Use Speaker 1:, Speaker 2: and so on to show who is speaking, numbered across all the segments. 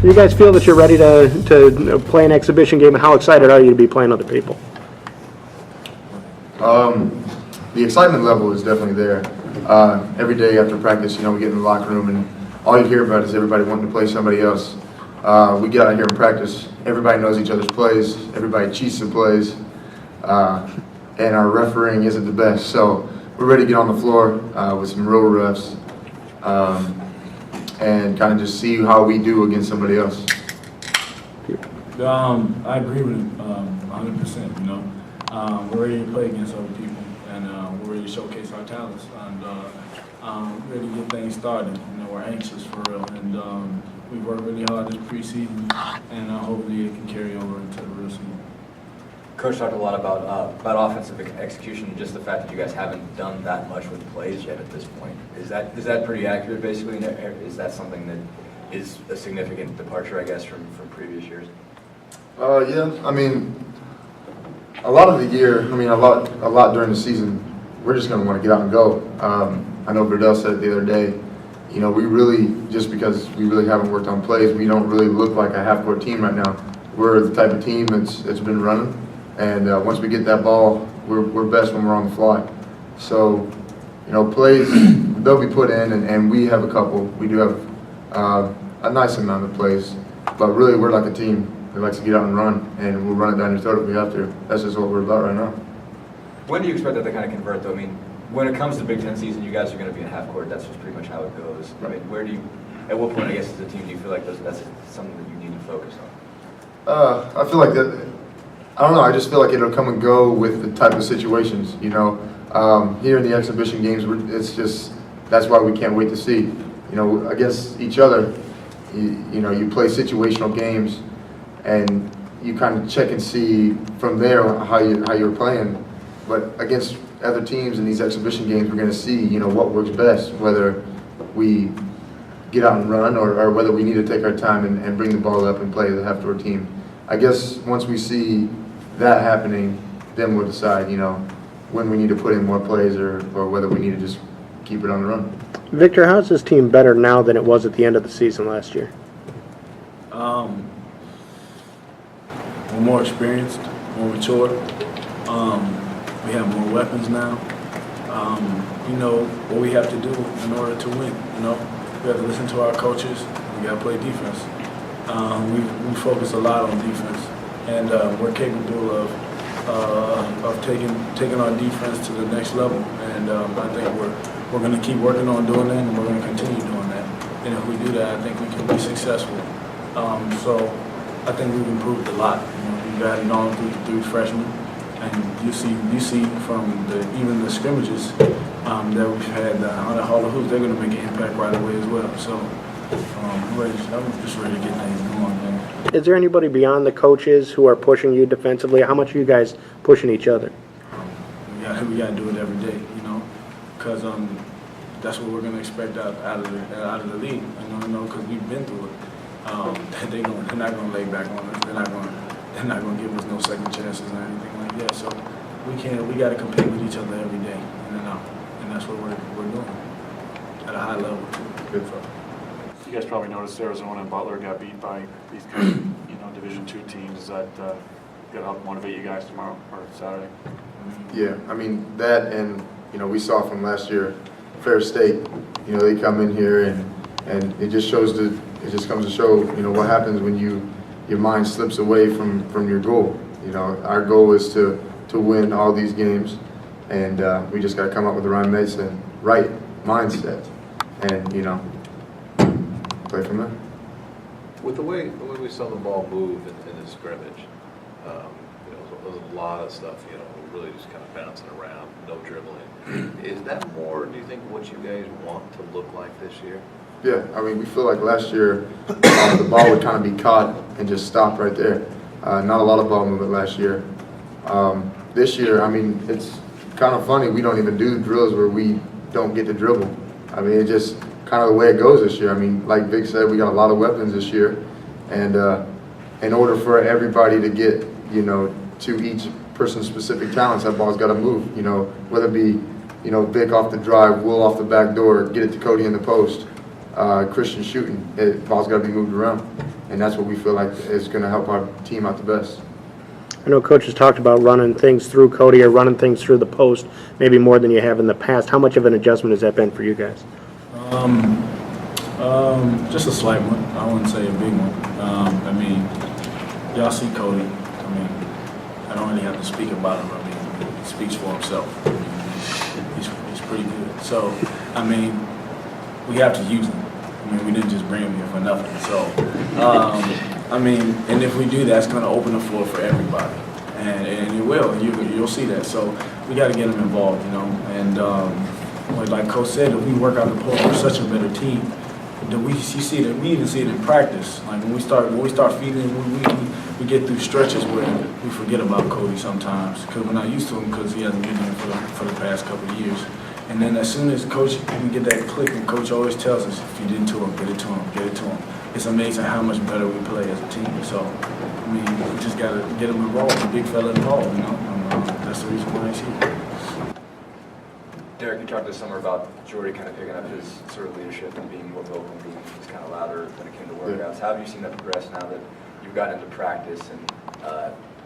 Speaker 1: Do you guys feel that you're ready to play an exhibition game, and how excited are you to be playing other people?
Speaker 2: The excitement level is definitely there. Every day after practice, we get in the locker room and all you hear about is everybody wanting to play somebody else. We get out here and practice. Everybody knows each other's plays. Everybody cheats the plays. And our refereeing isn't the best. So we're ready to get on the floor with some real refs and kind of just see how we do against somebody else.
Speaker 3: I agree with him 100%. We're ready to play against other people, and we're ready to showcase our talents, and ready to get things started. We're anxious for real, and we worked really hard this preseason, and hopefully it can carry over into the real season.
Speaker 4: Coach talked a lot about offensive execution, and just the fact that you guys haven't done that much with plays yet at this point. Is that pretty accurate, basically? Is that something that is a significant departure, I guess, from previous years?
Speaker 2: Yeah, a lot of the year, a lot during the season, we're just going to want to get out and go. I know Verdell said it the other day, we really, just because we really haven't worked on plays, we don't really look like a half-court team right now. We're the type of team that's been running, and once we get that ball, we're best when we're on the fly. So, plays, they'll be put in, and we have a couple. We do have a nice amount of plays, but really we're like a team that likes to get out and run, and we'll run it down your throat if we have to. That's just what we're about right now.
Speaker 4: When do you expect that to kind of convert, though? When it comes to Big Ten season, you guys are going to be in half court. That's just pretty much how it goes.
Speaker 2: Right.
Speaker 4: At what point, I guess, as a team, do you feel like that's something that you need to focus on?
Speaker 2: I feel like that. I don't know. I just feel like it'll come and go with the type of situations. Here in the exhibition games, it's just that's why we can't wait to see. Against each other, you play situational games, and you kind of check and see from there how you're playing. But against other teams in these exhibition games, we're going to see what works best, whether we get out and run or whether we need to take our time and bring the ball up and play the half-court team. I guess once we see that happening, then we'll decide when we need to put in more plays or whether we need to just keep it on the run.
Speaker 1: Victor, how's this team better now than it was at the end of the season last year?
Speaker 3: We're more experienced, more mature. We have more weapons now. We know what we have to do in order to win. We have to listen to our coaches. We got to play defense. We focus a lot on defense, and we're capable of taking our defense to the next level. And I think we're going to keep working on doing that, and we're going to continue doing that. And if we do that, I think we can be successful. So I think we've improved a lot. We've added on through the 3 freshmen, and you see from even the scrimmages that we've had on the Hall of Hoops, they're going to make an impact right away as well. So I'm just ready to get things going, man.
Speaker 1: Is there anybody beyond the coaches who are pushing you defensively? How much are you guys pushing each other?
Speaker 3: We got to do it every day, because that's what we're going to expect out of the league, because we've been through it. They're not going to lay back on us. They're not going to give us no second chances or anything like that. So we got to compete with each other every day, and that's what we're doing at a high level.
Speaker 2: Good for.
Speaker 5: You guys probably noticed Arizona and Butler got beat by these kind of Division II teams. Is that going to help motivate you guys tomorrow or Saturday?
Speaker 2: Yeah, that, and we saw from last year, Fair State. They come in here and it just comes to show what happens when your mind slips away from your goal. Our goal is to win all these games, and we just got to come up with the right mindset, and play from there.
Speaker 6: With the way we saw the ball move in the scrimmage, there was a lot of stuff, really just kind of bouncing around, no dribbling. Is that more, do you think, what you guys want to look like this year?
Speaker 2: Yeah, we feel like last year the ball would kind of be caught and just stop right there. Not a lot of ball movement last year. This year, it's kind of funny. We don't even do drills where we don't get to dribble. It's just kind of the way it goes this year. Like Vic said, we got a lot of weapons this year, and in order for everybody to get, to each person's specific talents, that ball's got to move. Whether it be, Vic off the drive, Will off the back door, get it to Cody in the post. Christian shooting. Ball's got to be moved around, and that's what we feel like is going to help our team out the best.
Speaker 1: I know Coach has talked about running things through Cody or running things through the post, maybe more than you have in the past. How much of an adjustment has that been for you guys?
Speaker 3: Just a slight one. I wouldn't say a big one. I mean, y'all see Cody. I mean, I don't really have to speak about him. I mean, he speaks for himself. I mean, he's pretty good. So, I mean, we have to use him. I mean, we didn't just bring him here for nothing. So, I mean, and if we do that, it's going to open the floor for everybody. And it will. You'll see that. So we got to get him involved, you know. And like Coach said, if we work out the post, we're such a better team. We even see it in practice. Like when we start feeding, we get through stretches where we forget about Cody sometimes because we're not used to him because he hasn't been here for the past couple of years. And then as soon as Coach, we get that click, and Coach always tells us, if you didn't to him, get it to him, get it to him. It's amazing how much better we play as a team. So, I mean, we just got to get him involved, the big fella involved, you know. And, that's the reason why he's here.
Speaker 4: Derek, you talked this summer about Jordy kind of picking up his sort of leadership and being more vocal and being just kind of louder when it came to workouts. How have you seen that progress now that you've gotten into practice and,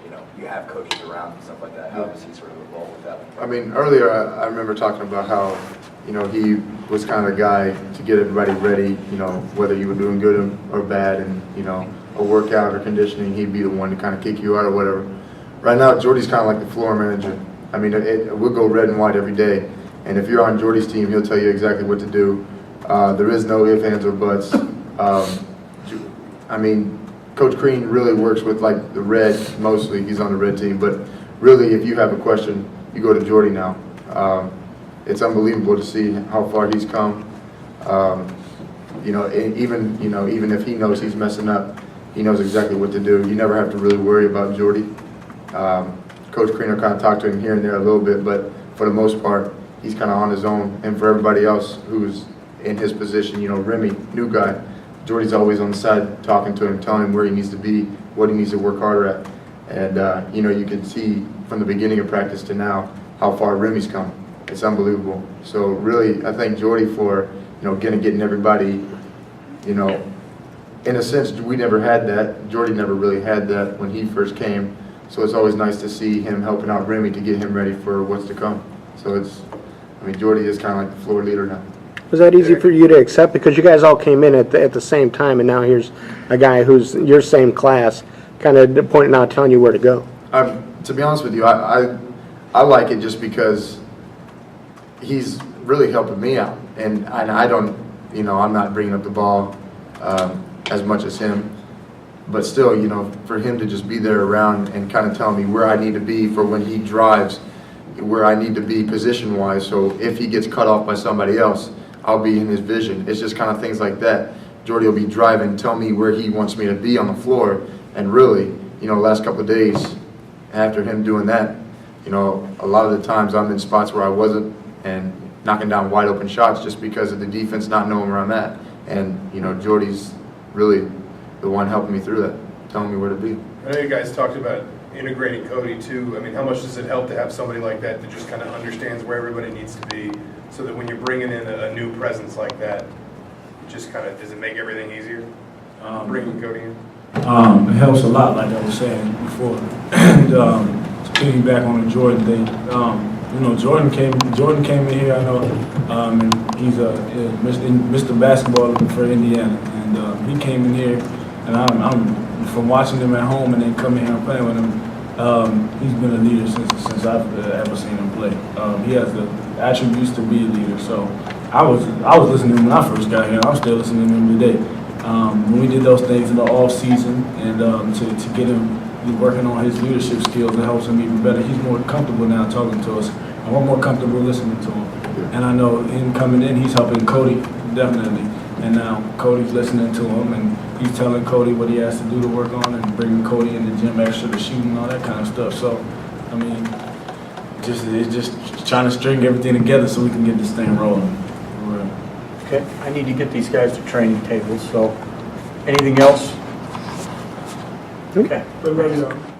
Speaker 4: you know, you have coaches around and stuff like that? How has he sort of evolved with that?
Speaker 2: I mean, earlier I remember talking about how, you know, he was kind of the guy to get everybody ready, you know, whether you were doing good or bad, and, you know, a workout or conditioning, he'd be the one to kind of kick you out or whatever. Right now, Jordy's kind of like the floor manager. I mean, we'll go red and white every day, and if you're on Jordy's team, he'll tell you exactly what to do. There is no ifs, ands, or buts. I mean, Coach Crean really works with like the red mostly. He's on the red team, but really, if you have a question, you go to Jordy now. It's unbelievable to see how far he's come. You know, even if he knows he's messing up, he knows exactly what to do. You never have to really worry about Jordy. Coach Crean will kind of talk to him here and there a little bit, but for the most part, he's kind of on his own. And for everybody else who's in his position, you know, Remy, new guy, Jordy's always on the side talking to him, telling him where he needs to be, what he needs to work harder at. And, you know, you can see from the beginning of practice to now how far Remy's come. It's unbelievable. So really, I thank Jordy for, you know, getting everybody, you know, in a sense, we never had that. Jordy never really had that when he first came. So it's always nice to see him helping out Remy to get him ready for what's to come. So I mean, Jordy is kind of like the floor leader now.
Speaker 1: Was that easy for you to accept? Because you guys all came in at the same time, and now here's a guy who's your same class, kind of pointing out, telling you where to go.
Speaker 2: To be honest with you, I like it just because he's really helping me out. And I don't, you know, I'm not bringing up the ball as much as him. But still, you know, for him to just be there around and kind of tell me where I need to be for when he drives, where I need to be position-wise, so if he gets cut off by somebody else, I'll be in his vision. It's just kind of things like that. Jordy will be driving, tell me where he wants me to be on the floor, and really, you know, last couple of days, after him doing that, you know, a lot of the times I'm in spots where I wasn't and knocking down wide open shots just because of the defense not knowing where I'm at. And, you know, Jordy's really the one helping me through that, telling me where to be.
Speaker 7: I know you guys talked about integrating Cody too. I mean, how much does it help to have somebody like that that just kind of understands where everybody needs to be, so that when you're bringing in a new presence like that, it just kind of, does it make everything easier, bringing Cody in?
Speaker 3: It helps a lot, like I was saying before. And to piggyback on the Jordan thing, you know, Jordan came in here. I know, and he's Mr. Basketball for Indiana, and he came in here, and I'm from watching him at home and then coming here and playing with him. He's been a leader since I've ever seen him play. He has the attributes to be a leader. So I was listening to him when I first got here. I'm still listening to him today. When we did those things in the off season, and to get him working on his leadership skills, it helps him even better. He's more comfortable now talking to us, and we're more comfortable listening to him. And I know him coming in, he's helping Cody definitely. And now Cody's listening to him, and he's telling Cody what he has to do to work on, and bringing Cody in the gym extra to shoot and all that kind of stuff. So, I mean, it's just trying to string everything together so we can get this thing rolling.
Speaker 8: Okay, I need to get these guys to training tables, so anything else? Okay.
Speaker 1: We're ready to go.